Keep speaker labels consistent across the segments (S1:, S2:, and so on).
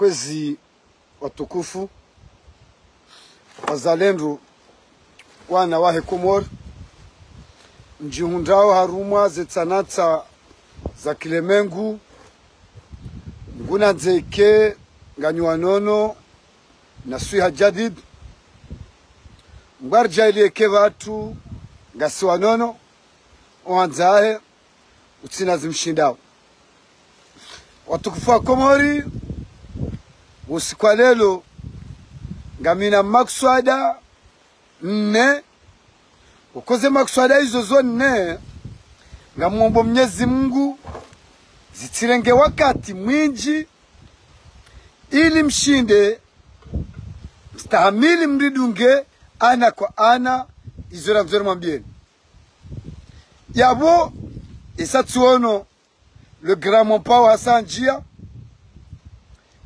S1: Kwezi watukufu wazalendo wana wahe Komori njihundao harumwa zetsanatsa za Kilemengu nguna nzeke nganyuanono na suiha jadid mbarja iliyeke watu ngasiwanono oanzahe utsina zimshindao watukufu wa Komori usiku wa lelo ngamina makswada nne ukoze makswada hizo zo nne ngamuombo Mwenyezi Mungu zitirenge wakati mwinji ili mshinde mstahamili mridunge ana kwa ana izora mzora mwambieni yabo isatuono le grand monpao Hassan Jia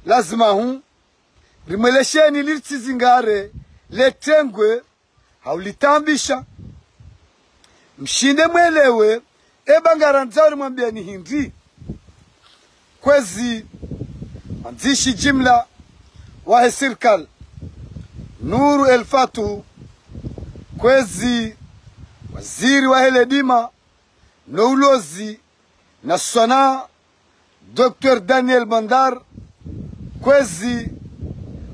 S1: lazima hu rimwelesheni litizingare letengwe haulitambisha mshinde mwelewe ebangara nzari mwambieni hindi kwezi anzishi jimla wahe sirkal Nuru El Fatu kwezi waziri wa Heledima noulozi na sana Dr. Daniel Bandar kwezi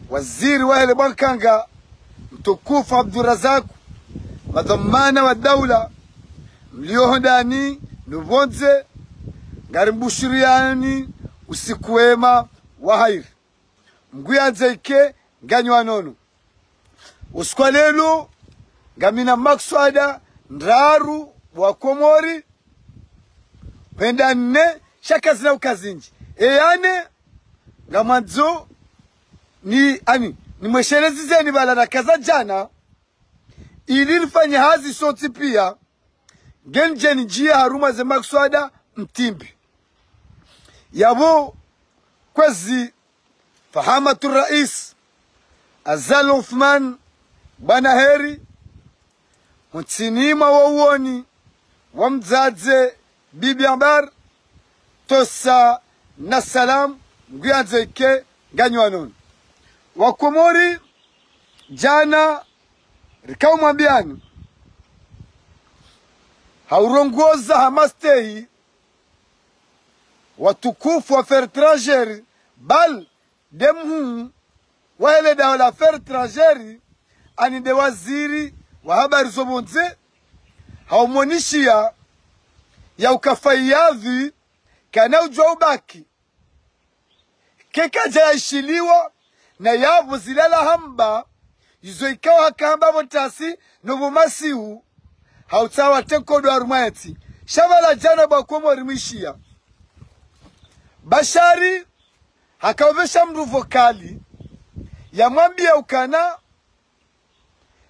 S1: waziri wa Hele Bankanga mtukufu Abdurazak madhamana wa daula mliohodani nubonze ngarimbushiriani usikuwema wa hairi mguyanzeike nganyuanono usiku lelo ngamina makswada ndaru wa Komori penda nne shaka zina ukazinji eyane ngamanzo ni mweshelezi zeni balana kaza jana ili nifanye hazi soti pia genjeni jia haruma ze makswada mtimbi yabo kwezi fahamatu rais Azal Uthman bana heri mtinima wa uoni wa mzaze bibi ambar tosa na salam mguyanzeke nganyuanono wa Komori jana rikao mwambiani haurongoza hamastehi watukufu wa fer trajeri bal demhu wale dawa la fer trajeri ani de waziri wa habari zobonze haumonishia ya ukafaiadhi kana ujwa ubaki keka jaishiliwa na yavu zilala hamba izo ikawa hakamba botasi nobu masihu hautawa tekodo arumati shavala jana ba Komori mwishia Bashari hakawesha mru vokali ya mwambia ukana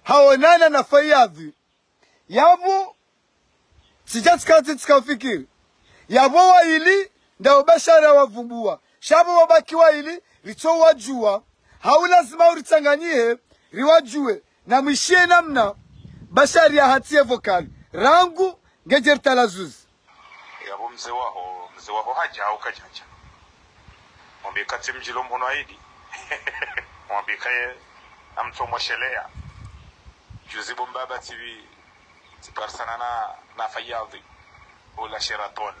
S1: haonana na fayadhi yabu sijatikati tikafikiri yabo waili ndio Bashari wavumbua shabo wabaki waili licho wajua haulazima uritanganyie riwajue na mwishie namna Bashari ya hatie vokali rangu ngejer talazuz
S2: yabo mzee waho haja au kajaja mwambie kati mjilo mbono aidi mwambie kaye amtomo shelea juzi bombaba TV tiparsana na fayadhi wala Sheraton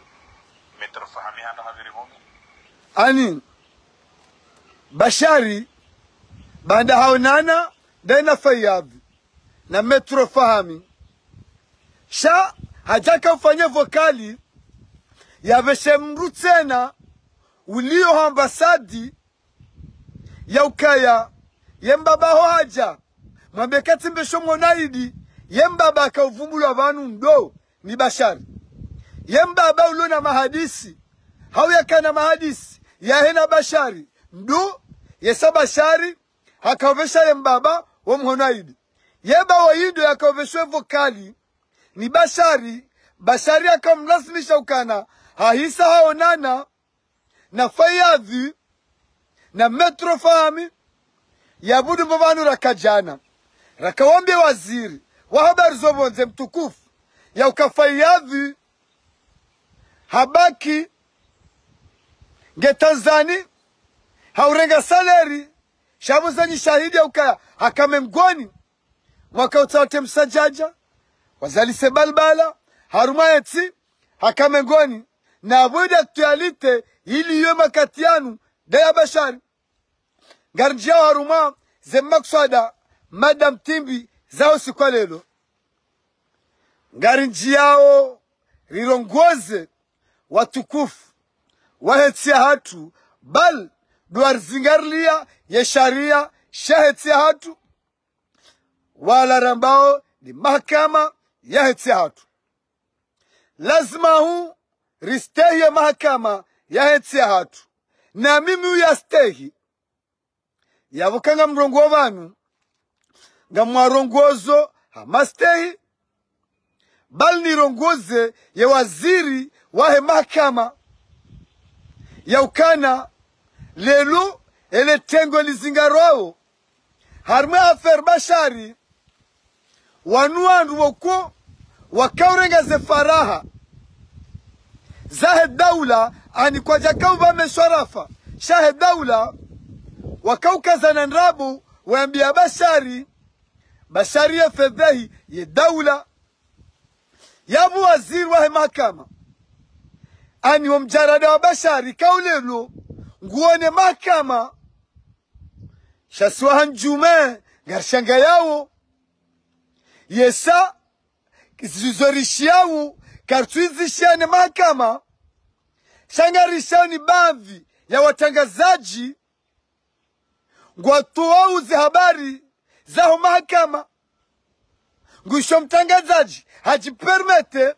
S2: metro fahami handa hadiri momi
S1: ani Bashari banda haonana daina fayadhi na metro fahami sha hajaka ufanye vokali ya veshe mru tena ulio ambasadi ya ukaya yembaba hoja mwambekati mbesho monaidi yembaba akavumbulu abantu ndo ni Bashari yembaba ulona mahadisi hauyakana mahadisi ya hena Bashari ndo yesa Bashari hakavesha yembaba wa monaidi yeba wayindo yakaveshwe vokali ni Bashari akamlazimisha ukana hahisa haonana na fayadhi na metro fahami yabudu mbavanu rakajana rakawambia waziri wa habari zobonze mtukufu ya ukafayadhi habaki nge Tanzania haurenga saleri shabu zanyi shahidi ukaya hakame mgoni mwaka utawate msajaja wazalise balbala haruma eti hakame mgoni na abwede aktualite ili yue makatianu daya bashari garnjia haruma zemmakswada madam timbi zao sikwa lelo ngarinjiao rirongoze watukufu wahetia hatu bal duar zingarlia ya sharia shahetia hatu wala rambao ni mahakama ya hetia hatu lazima hu ristehi ya mahakama ya hetia hatu na mimi uyastehi yavukanga mrongo wanu nga mwarongozo hamastehi bal nirongoze ya waziri wahe mahakama ya ukana lelu ele tengo lizingarwao harma afer bashari wanuandu wako wakaurenga ze faraha zahe daula ani kwa jakau vame sharafa shahe daula wakaukazana nrabu waambia bashari ya fedhehi ye daula yabu waziri wahe mahakama ani wamjarada wa bashari kaulelo nguone mahakama shaswahan jume garshanga yao yesa kizizorishi yao kartuizishane mahakama shangarishao ni baadhi ya watangazaji nguatuauze habari zao mahakama ngusho mtangazaji hajipermete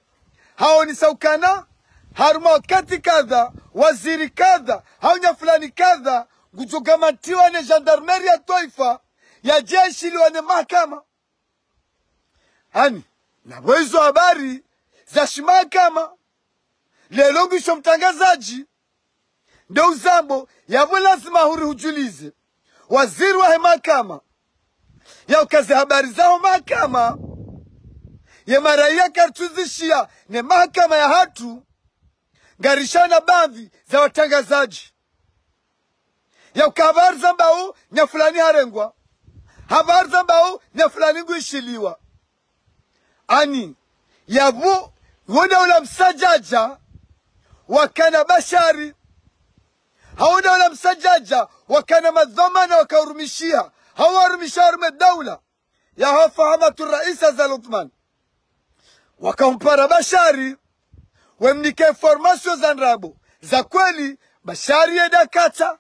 S1: haoni saukana haruma wakati kadha waziri kadha haunya fulani kadha ngujogamatiwa ne gendarmerie ya taifa ya jeshi liwane mahakama ani na wezo habari za shimahakama lelo ngusho mtangazaji ndio uzambo yavo lazima huri hujulize waziri wa mahakama ya ukaze habari zao mahakama ya maraia kartuzishia ne mahakama ya hatu garishana baadhi za watangazaji ya ukahabari zambao nya fulani harengwa habari zambao nya fulani nguishiliwa ani yabu wona ula msajaja wakana bashari hauna ula msajaja wakana madhamana wakaurumishia hawarumisha harume daula ya hafahamatu raisa za Luthman wakampara bashari wemnike informasyo za nrabo za kweli bashari edakata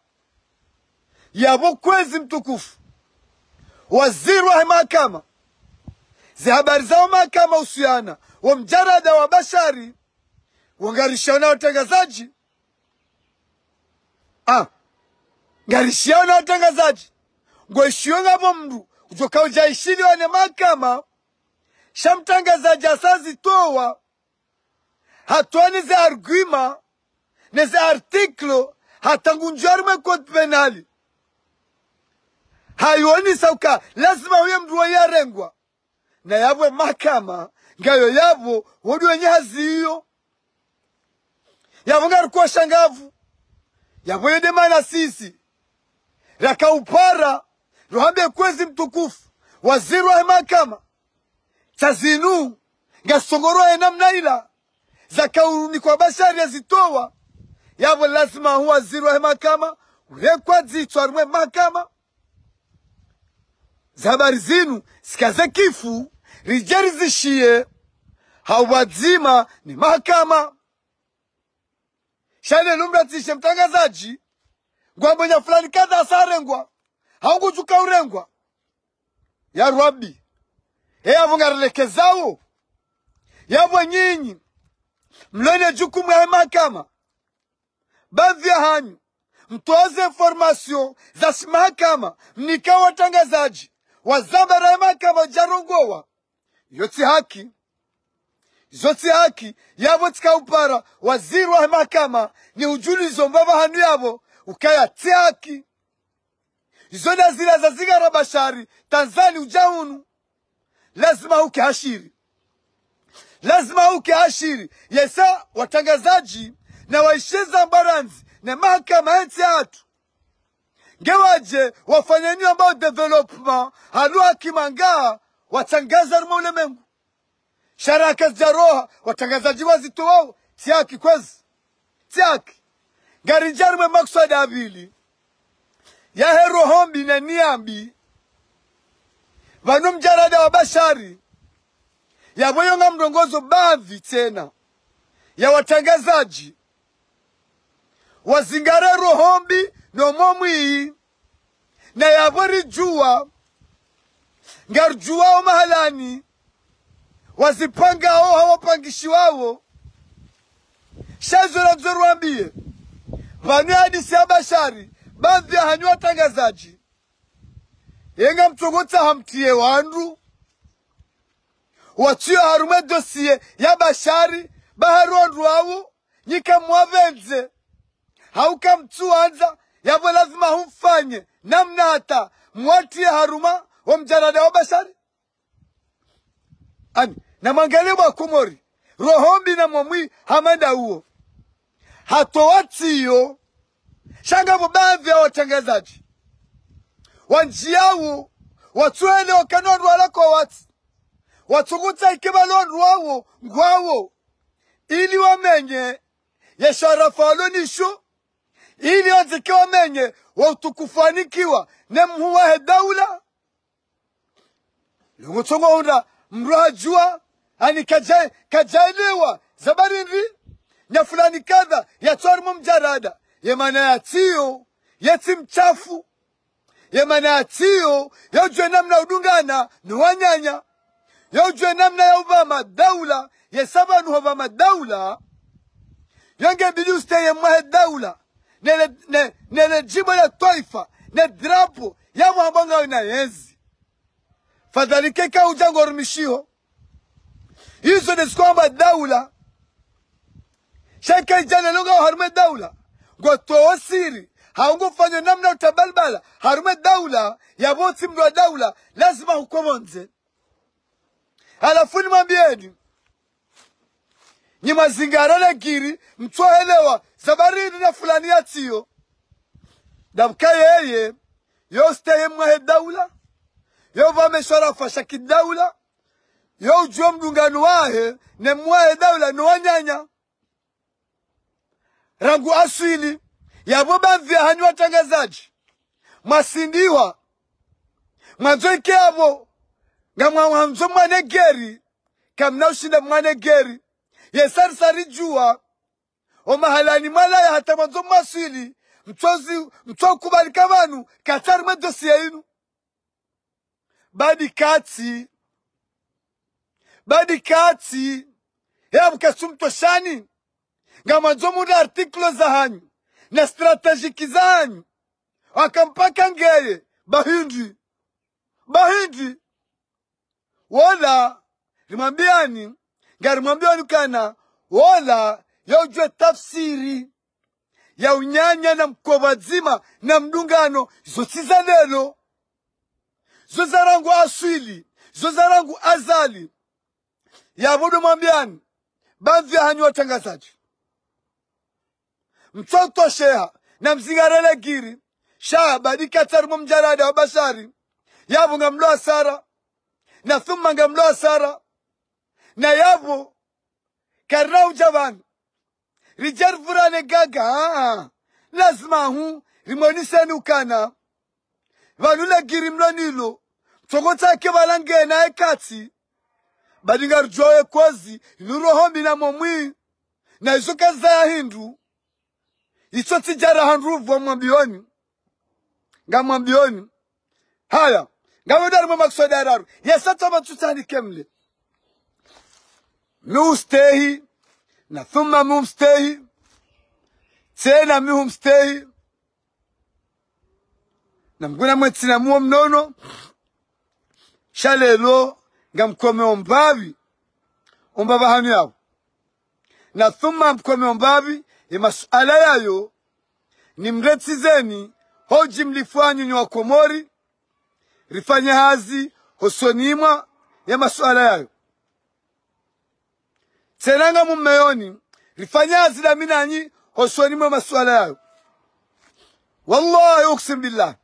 S1: yabo kwezi mtukufu waziri wa mahakama zi habari zao mahakama usiana wa mjarada wa bashari wangarishana watangazaji ngarishiana watangazaji ngoishiyo ngabo mdu kutoka ujaishili wane mahakama shamtangazaji asazi towa hatuani ze arguma ne ze artiklo hatangunjarme kod penali hayoni sauka lazima huye mdu wa yarengwa na yabwe mahakama ngayo yabo wadu wenye hazi hiyo yabo ngarukuwa shangavu yabo yede mana sisi raka upara rohambe kwezi mtukufu waziri wa mahakama chazinu ngasongoro enamna ila zakauni kwa bashari ya zitowa yabo lazima huwa waziri wa mahakama urekwa zitu arumwe mahakama zabari zinu sikaze kifu rijeri zishie hawadzima ni mahakama shane lumra tishe mtangazaji ngwambonya fulani kadha asarengwa haungu chuka urengwa ya Rabbi yabo ngarelekezao yabo nyinyi mlone jukumu ya mahakama baadhi ya hanyu mtoaze information za mahakama mnika watangazaji wazambara ya mahakama jarongowa yoti haki yabo tika upara waziri wa mahakama ni ujulizo mbaba hanu yabo ukaya haki izona zila za zigara bashari Tanzania ujaunu lazima uke hashiri yesa watangazaji na waisheza mbaranzi na mahakama heti hatu ngewaje wafanyeni ambao development halu akimanga watangaza ruma ulemengu sharaka jaroha watangazaji wazito wao tiaki kwezi tiaki ngarijarme maksada abili ya hero hombi na niambi vanu mjarada wa bashari ya boyonga mrongozo baadhi tena ya watangazaji wazingare rohombi no momwi na yabori jua ngarjua mahalani wazipanga hao hawapangishi wao shazo la mzoruambie vanu hadisi ya bashari baadhi ya hanyu watangazaji yenga mtogota hamtie wandu wachio harume dosie ya bashari baharondu wawo nyika mwavenze hauka mtuanza yabo lazima humfanye namna hata mwatie haruma wa mjarada wa bashari ani na mangale wa kumori rohombi na mwamwi hamanda huo hatowatiyo shanga baadhi ya watangazaji wanjiawo watuele wakanondu walako watuguta ikibalondu wawo ngwawo ili wamenye ya sharafa walonisho ili wanzike wamenye wa utukufanikiwa ne mhuwa hedaula lungu tongo hunda mruhajua ani kajaelewa zabarindi nya fulani kadha ya tuarimu mjarada yemana ya tiyo yeti mchafu yemana ya tiyo yaujwe namna udungana nuwanyanya yaujwe namna ya ubama daula yesaba nuhovama daula yonge bidi usteye mwahe daula nele jimbo ya toifa ne drapo ya mwambanga wina yenzi fadhalike ka ujango rumishiho hizo neskwamba daula shaka ijane lunga wa harume daula ngoto siri haungu fanyo namna utabalbala harume daula ya boti mdwa daula lazima hukomonze alafuni mambieni nyima zingarale giri mtuahelewa zabariri na fulani ya tiyo damka yeye yo steye mwahe daula yo vameshwara fashaki daula yo ujua mdunganu wahe ne mwahe daula nuwanyanya rangu aswili yabo baadhi ya hanyu watangazaji masindiwa mwanzoike yabo nga mwanzo mwane geri kamna ushinda mwane geri yesari sari jua o mahalani malaya hata mwanzo maswili mtozi kubalika vanu katari medosi ya inu badi kati ya mkasumto shani nga mwanzo muda artiklo za hanyu na strategiki za hanyu wakampaka ngeye bahindi wala rimambiani ngarimambiani kana wala ya ujue tafsiri ya unyanya na mkovazima na mdungano zosiza lelo zozarangu aswili zozarangu azali ya budu mambiani baadhi ya hanyu watangazaji mtoto sheha na mzingarele giri shaa badika tarumu mjarada wa bashari yabu nga mloa sara na thumma nga mloa sara na yabu karna ujabani rijar furane gaga lazima hu rimoniseni ukana vanule giri mlonilo togota ke balange na ekati badinga rjoye kozi nurohombi na momwi na izuka za hindu iso tijara hanruvu wa mwambioni nga mwambioni haya nga wadari mwa maksoda araru yesata matutani kemle nustehi na thumma mumstehi tena mihumstehi na mguna mwetina muo mnono shalelo nga mkome ombavi ombava hanu yao na thumma mkome ombavi ya masuala yayo ni mretizeni hoji mlifuanyu ni wakomori rifanye hazi hosonimwa ya masuala yayo tenanga mumeyoni rifanye hazi la minanyi hosonimwa masuala yayo wallahi uqsim billah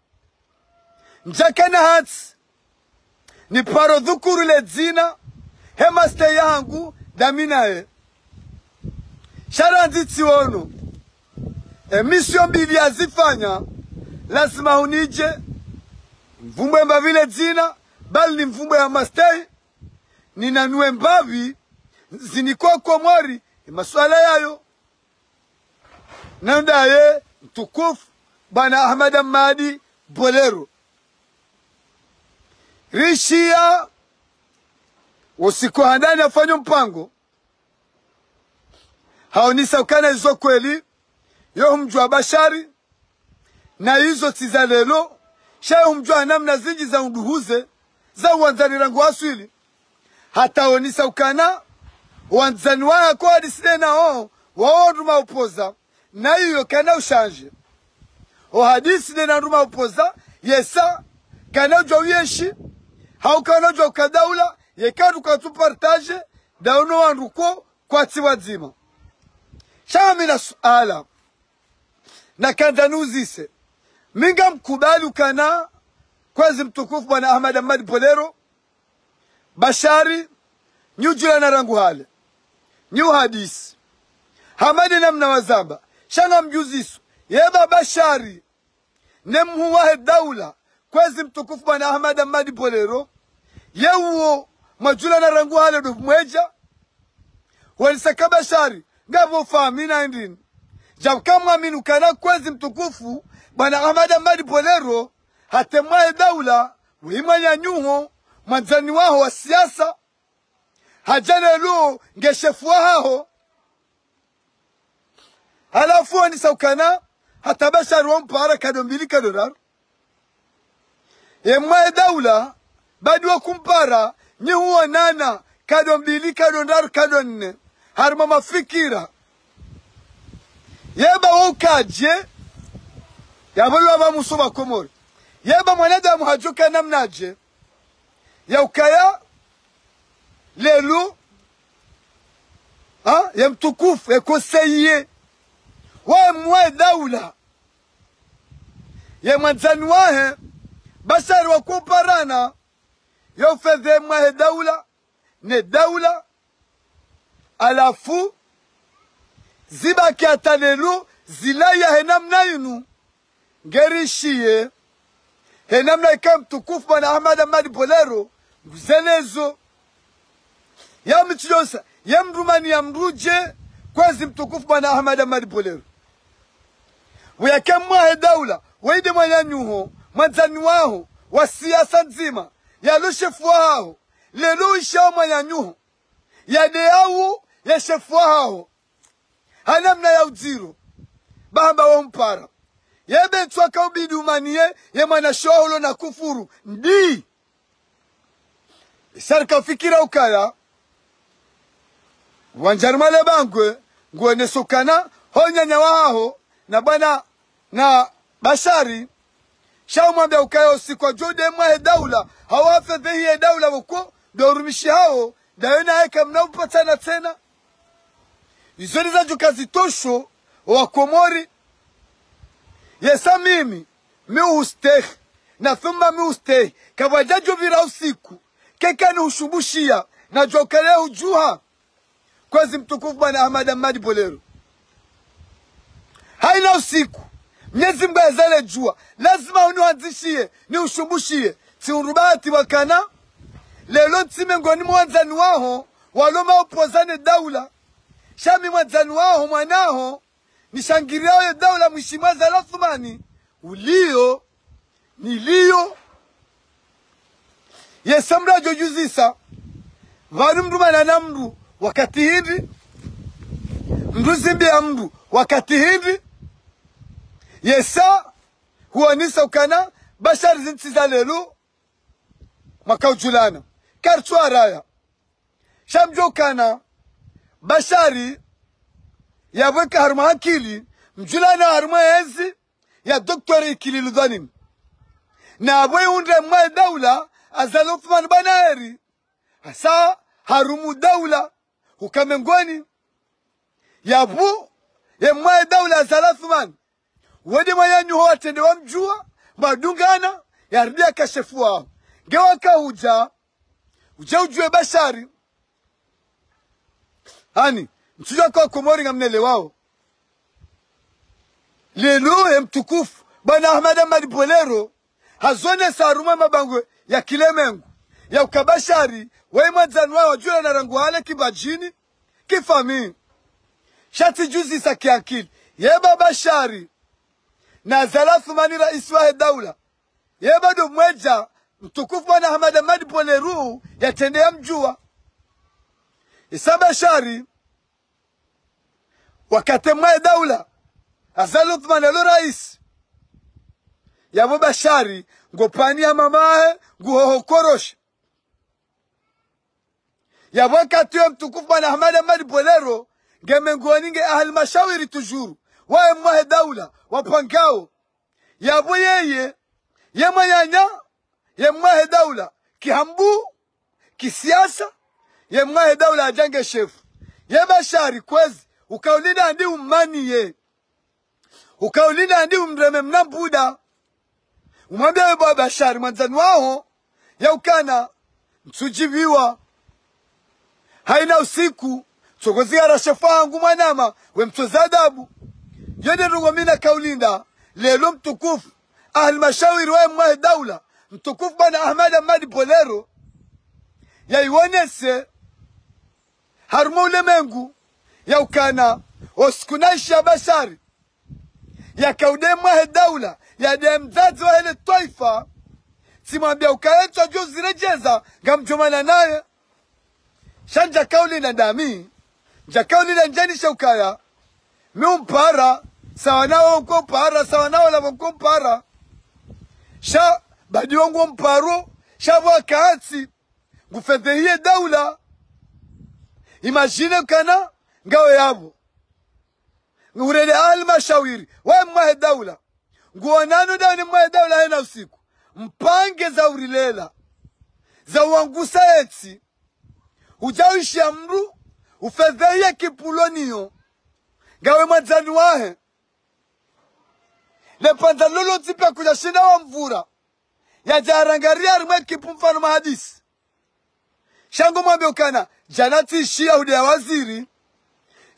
S1: njakana hats ni paro dhukuru le dzina hema ste yangu daminae sharanzi tiono emission mbili azifanya lazima unije mvumbwe mbavile dzina bali ni mvumbwe ya mastei ninanue mbavi zinikuwa komori maswala yayo nandaye mtukufu bwana Ahmad Ahmadi Bolero rishia usiku handani afanya mpango haonisa ukana hizo kweli yo mjua bashari na hizo tizalelo shayo mjua namna zinji za unduhuze za uwanzani rangu aswili hata onisa ukana uwanzani waya kwa disine na wao nduma upoza na hiyo kana ushanje o hadisi de na nduma upoza yesa kana ujwa uyeshi hau kana ujwa ukadaula yekadu kwa tupartage dauno wanduko kwa tiwadzima shama mina suala na kandanuzise minga mkubali ukana kwezi mtukufu bwana Ahmad Ahmadi Bolero bashari nyujula na rangu hale nyu hadisi hamadi namna wazamba shanga mjuzisu yeba bashari nemhuwahe daula kwezi mtukufu bwana Ahmad Ahmadi Bolero yewo majula na rangu hale do mweja walisaka bashari ngavo famina ndini jabkamwa minu kana kwezi mtukufu bwana Ahmad Ahmadi Bolero hatemwae daula wimanya nyuho manzani waho wa siasa hajane lu ngeshefu waho halafu wani saukana hata bashari wampara kadombili kadorar yemwae daula badi wa kumpara nyihuwa nana kadombili kadondar kadonne harma mafikira yeba waukaje yabalo aba musoba komori yeba mwanadamu hajuka namnaje ya ukaya lelu ya mtukufu ekoseye wa mwe daula ya mwanzani wahe bashari wa kuparana ya ufedhe mwe daula ne daula alafu ziba kiata lelu zilaya henamna yunu ngerishiye henamna ika mtukufu bwana Ahmad Ahmadi Bolero nguzelezo ya mchiyosa ya mrumani ya mruje kwezi mtukufu bwana Ahmad Ahmadi Bolero wiyakemwa daula waide mwanyanyuho mwanzani waho wa siasa nzima ya lushefu waho lelu ishao mwanyanyuho ya deawu ya shefu waho hanamna ya udziro bahamba wampara yebe twaka ubidi umaniye ye mwana shoholo na kufuru ndi sarka fikira ukaya wanjarmale bangwe ngwene sokana honyanya waho na bana na bashari shaumwambia ukaya usiku jode mwa daula hawafe behi daula wako dorumishi hao dayona eka mnaupatana tena izoni za jukazi tosho wa komori yesa mimi miusteh na thumma miusteh kawajajo vira usiku kekani ushubushia na jokale ujuha kwezi mtukufu bwana Ahmad Ahmadi Bolero haina usiku mnyezi mga zale jua lazima unuanzishie ni ushubushie si urubati wakana lelo ntime ngoni mwanzani waho waloma upozane daula shami mwanzani waho mwanaho nishangiriao ya daula mheshimiwa Zalathumani ulio nilio yesamra jojuzisa vanu mrumana na mru wakati hivi mru zimbi ya mru wakati hivi yesa huanisa ukana bashari zintiza lelu makaujulana karchua raya shamjo ukana bashari yaweka harma akili mjulana harma enzi ya doktori ikili ludhanim na abwe unre mwa daula Zalathumani banaheri asa harumu daula hukamengoni yabu ya mwa daula Zalathumani wode mayanyu ho atende wamjua madungana yardia kashefu wao gewa kahuja ujue bashari hani mtujua kwa Komori ngamnele wao lelo mtukufu bwana Ahmad Bolero hazone saruma mabangwe ya kilemengu ya ukabashari waimadzani wao wajua na rangu hale kibajini kifami shati juzi sa kiakili yeba bashari na zalafu mani raisi wa daula yeba do mweja mtukufu bwana Ahmad Bolero yatendea mjua isa bashari wakati mwa daula azalu Uthman alo rais yabo bashari ngopani ya mamahe nguhoho korosha yabo wakati ya mtukufu bwana Ahmad Bolero ngemenguaninge ahal mashawiri tujuru wae mwa daula wapangao yabo yeye yemanyanya yemwa daula kihambu kisiasa yemwa daula ajange shefu yebashari kwezi ukaulinda andi umani ye ukaulinda andi umreme mnambuda umwambia webo bashari mwanzani wao ya ukana msujiviwa haina usiku chokozia rashefu wangu mwanama we mtoza adabu yode rungomina kaulinda lelo mtukufu ahli mashawiri wa mwa daula mtukufu bwana Ahmad Bolero ya iwonese harumo ulemengu ya ukana osikunaisha bashari ya kaude mwa daula ya demzazi wa hele toifa simwambia ukaetwa juu zirejeza gamjomana naye shanja kauli na dami jakauli na njani shaukaya miumpara sawa nao ukompara sawa nao lavokompara sha badi wangu mparo sha wakaatsi ngufedhehie daula imagine kana ngao yabo ngurele almashawiri wa mwa daula nguonano dani mwa daula haina usiku mpange za urilela za uangusa etsi ujawishi amru ufedhehie kipuloniyo ngawe mwanzani wahe le pantalolo tipe kuja shinda wa mvura ya jarangaria rimwe kipumfano mahadisi shango mwambe ukana janati ishia ude ya waziri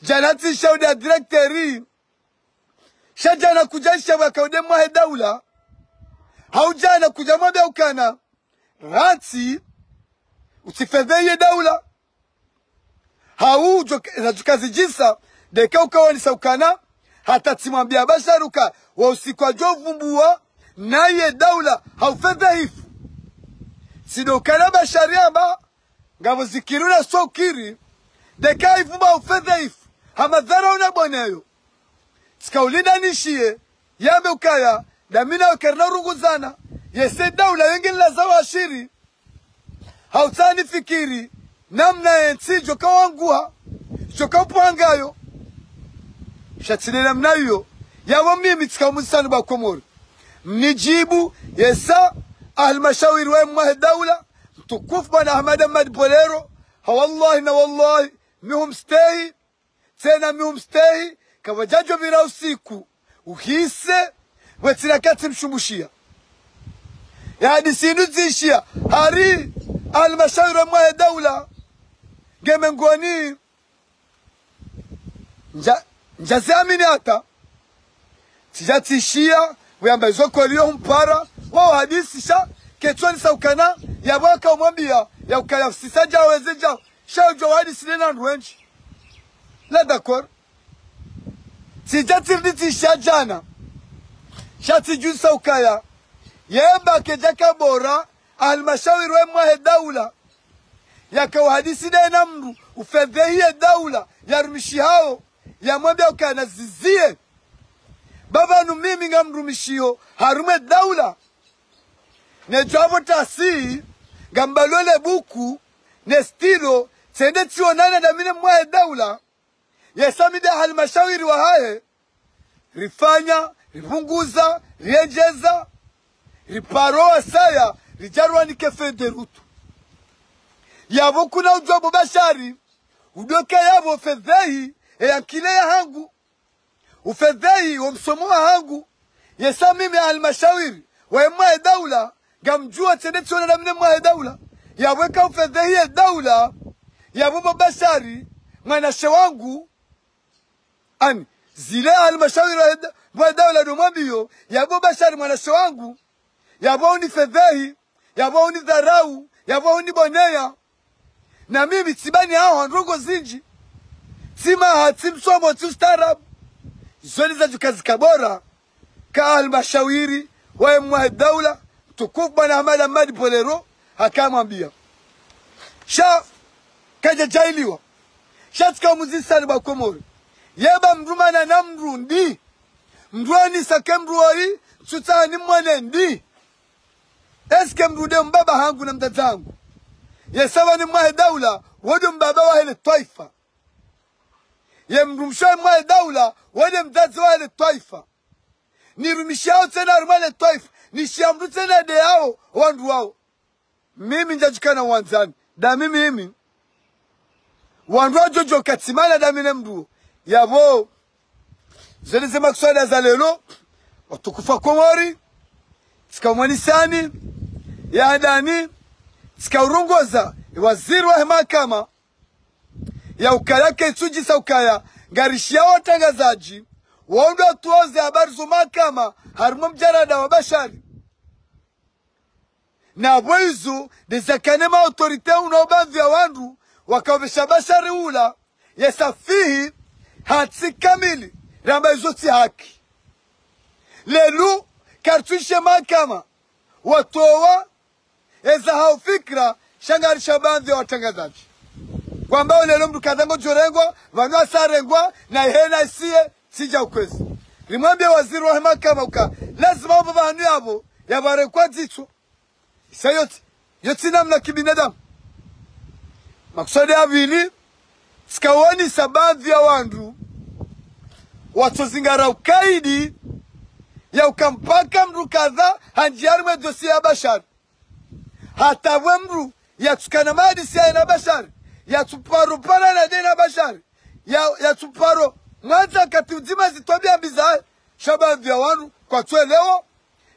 S1: janati ishia ude ya direkteri shajana kujaisha wakaude mwahe daula haujana kuja mwambe ukana rati usifedheye daula hau kazi jisa deka ukawanisa ukana hata timwambia basharuka wa usiku ajovumbua naye daula haufedheifu sidokana bashariamba ngabo zikiruna sokiri deka ifumba ufedheifu hamadhara unaboneyo sikaulinda nishie yambe ukaya damina ukerna runguzana yese daula wengine lazawa ashiri hautani fikiri namna ensi joka wangua joka upuangayo shatinena mnayo yawo mimi tikamusana ba Komori mnijibu yesa almashawiri wa mwa daula mtukufu bwana Ahmad Bolero wallahi na wallahi mihum stay tena mihum stay kawajajo bila usiku uhise wetina kati mshumushia ya hadisi nuzishia hari almashawiri wa mwa daula gemengoni njazamini hata tijatishia weyamba izoko liyo mpara wao hadisi sha ketwani saukana ya waka umwambia ya ukaya sisaja wezeja sha ujo hadisi nena nruenji la dakor tijatishia jana shati juu saukaya yemba kejaka bora almashawiri we mwahe daula yaka uhadisi nena mru ufedhehie daula ya rumishi hao ya mwambia ukana zizie baba mimi ngamrumishio harume daula ne jabo tasi gambalole buku ne stilo sende tionana na mine mwa daula yesamida halmashawiri wa haye rifanya ripunguza rienjeza riparoa saya rijarwa ni kefederutu yabo kuna ujobo bashari udoke yabo fedhehi ya kile ya hangu ufedhehi wa msomo hangu yesa mimi halmashauri wa mwa daula gamjua tende tsona na mne mwa daula yaweka ufedhehie daula ya baba bashari mwanashe wangu ani zile halmashauri wa daula domambio ya baba bashari mwanashe wangu yabo ni fedhehi yabo ni dharau yabo ni bonea na mimi tibani hao ndogo zinji sima hatimsomo tu starab zoni za kazi kabora ka halmashauri wa mwa daula tukufu bwana Ahmad Bolero akamwambia sha kaja jailiwa shatika muzisani ba Komoro yeba mrumana na mrundi mruani sakemruoi tutani mwanendi eske mrude mbaba hangu na mtazangu yesawa ni mwa daula wodo mbaba wa hele taifa ye mrumsha mwa daula wodo mtazi wa hele taifa nirumishao tena rumale taifa nishiamru tena de yao wandu wao mimi njajikana wanzani da mimi wandu wa jojo katimana da mine mdu yabo zelize makuswada za lelo watukufa Komori tika mwanisani ya adani tika urungoza waziri wa mahakama ya ukaya ketuji sa ukaya ngarishia watangazaji waundu atuoze habari za mahakama harimo mjarada wa bashari na bwezu dezakanema autorite unaobavi ya wandu wakawesha bashari ula yesafihi hatsi kamili ramba izoti haki lelu kartuishe mahakama watowa eza hao fikra shangarisha baadhi ya watangazaji kwamba lelo mtu kadhango jorengwa vanua sarengwa na ihena isiye sija ukwezi rimwambia waziri wa mahakama uka lazima wapa vahanu yabo ya varekwa zitu isa yote namna kibinadamu makusudi ya vili sikawani sababu ya wandu watozingara ukaidi ya ukampaka mru kadha hanjiari mwe dosi ya bashari hata mru ya tukana madisi ya na bashari ya tuparo para na dena bashari ya tuparo mwanza kati uzima zitwabia mbiza shababu ya wandu kwa tuelewa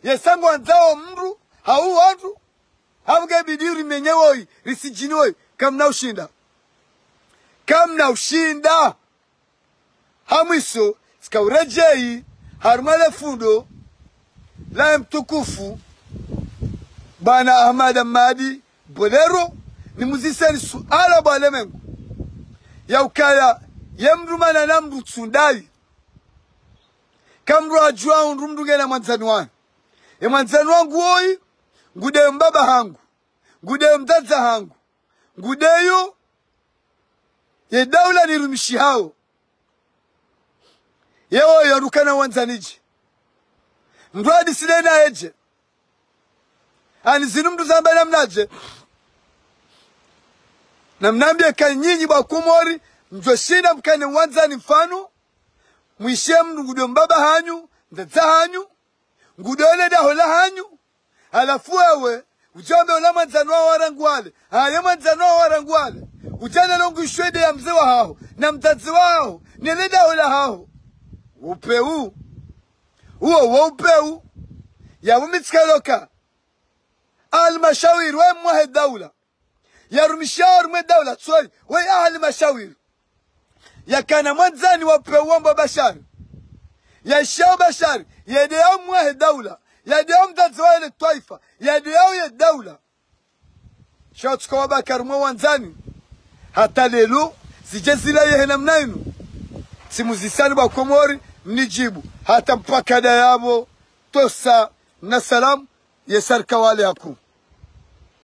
S1: yesangu wanzao mru hau wandu hamuge bidiri menyewe risijinoi kamna ushinda hamwiso skaurejei harumale fundo la mtukufu bana Ahmad Bolero ni muziseni suala bwale mengu ya ukaya yemrumana na mru tsundai kamru ajua unrumduge na mwanzani wani mwanzani wangu oi ngude mbaba hangu ngude mtaza hangu ngudeyo ye daula nirumishi hao yewo yorukana wanzaniji mradi sidena eje ani zinu mtu zamba namnaje namnambia kanyinyi ba Komori mjoshinda mkane wanzani mfano mwishie mndu ngude mbaba hanyu mtaza hanyu ngudole da hola hanyu alafu wewe ujambe ola manzano wa warangwale haya manzano wa warangwale ujana longu shwede ya mzee wa hao na mtazi wao neleda ola hao upeu uo upeu ya umitskaloka almashawir wa mwahe daula ya rumishawar mwe daula tsoi wa ahli mashawir ya kana mwanzani wa upeu wamba bashari ya shao bashari ya deo mwahe daula ya deo mtazi wa ile taifa ya deo ya daula shao tukawa bakar mwa wanzani hata lelo zijezila yehe namna inu simuzisani ba Komori mnijibu hata mpaka da yabo tosa na salamu yesarka wale haku